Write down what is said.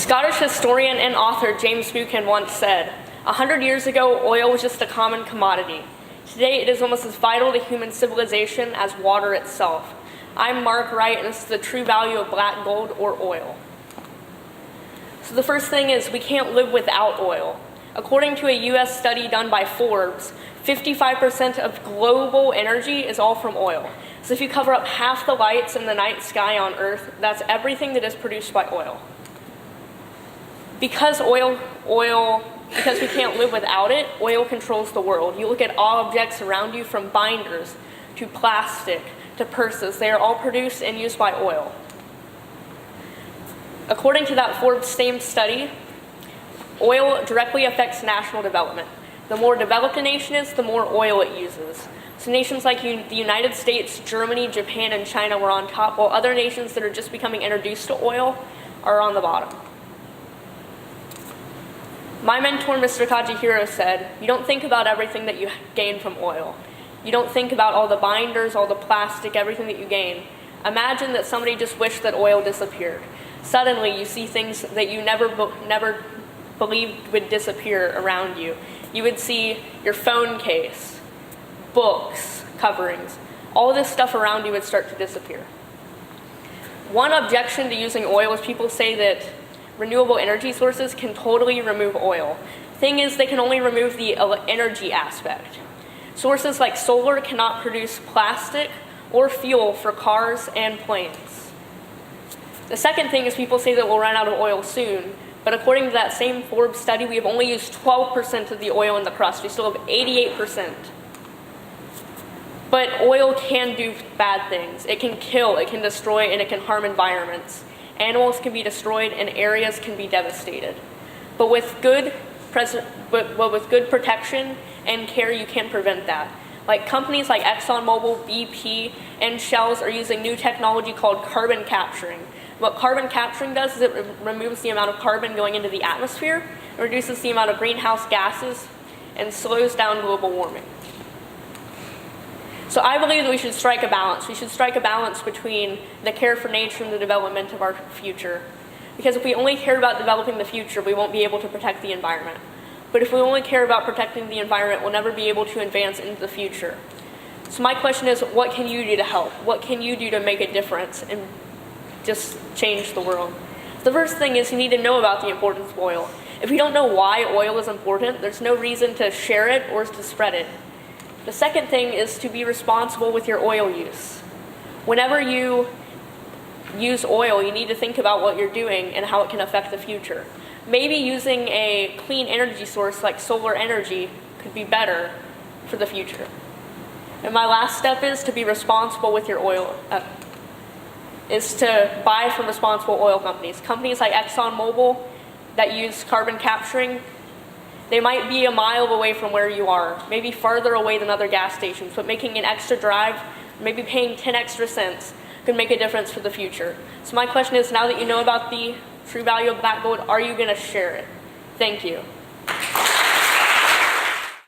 Scottish historian and author James Buchan once said, "100 years ago, oil was just a common commodity. Today, it is almost as vital to human civilization as water itself." I'm Mark Wright, and this is the true value of black gold or oil. So the first thing is we can't live without oil. According to a US study done by Forbes, 55% of global energy is all from oil. So if you cover up half the lights in the night sky on Earth, that's everything that is produced by oil. Because we can't live without it, oil controls the world. You look at all objects around you, from binders to plastic to purses, they are all produced and used by oil. According to that Forbes same study, oil directly affects national development. The more developed a nation is, the more oil it uses. So nations like the United States, Germany, Japan, and China were on top, while other nations that are just becoming introduced to oil are on the bottom. My mentor, Mr. Kajihiro, said, "You don't think about everything that you gain from oil. You don't think about all the binders, all the plastic, everything that you gain. Imagine that somebody just wished that oil disappeared. Suddenly, you see things that you never believed would disappear around you. You would see your phone case, books, coverings. All this stuff around you would start to disappear." One objection to using oil is people say that renewable energy sources can totally remove oil. Thing is, they can only remove the energy aspect. Sources like solar cannot produce plastic or fuel for cars and planes. The second thing is people say that we'll run out of oil soon, but according to that same Forbes study, we have only used 12% of the oil in the crust. We still have 88%. But oil can do bad things. It can kill, it can destroy, and it can harm environments. Animals can be destroyed and areas can be devastated. But with good protection and care, you can prevent that. Like companies like ExxonMobil, BP, and Shell's are using new technology called carbon capturing. What carbon capturing does is it removes the amount of carbon going into the atmosphere, and reduces the amount of greenhouse gases, and slows down global warming. So I believe that we should strike a balance. We should strike a balance between the care for nature and the development of our future. Because if we only care about developing the future, we won't be able to protect the environment. But if we only care about protecting the environment, we'll never be able to advance into the future. So my question is, what can you do to help? What can you do to make a difference and just change the world? The first thing is you need to know about the importance of oil. If you don't know why oil is important, there's no reason to share it or to spread it. The second thing is to be responsible with your oil use. Whenever you use oil, you need to think about what you're doing and how it can affect the future. Maybe using a clean energy source like solar energy could be better for the future. And my last step is to be responsible with your oil, is to buy from responsible oil companies. Companies like ExxonMobil that use carbon capturing, they might be a mile away from where you are, maybe farther away than other gas stations, but making an extra drive, maybe paying 10 extra cents, could make a difference for the future. So my question is, now that you know about the true value of black gold, are you going to share it? Thank you.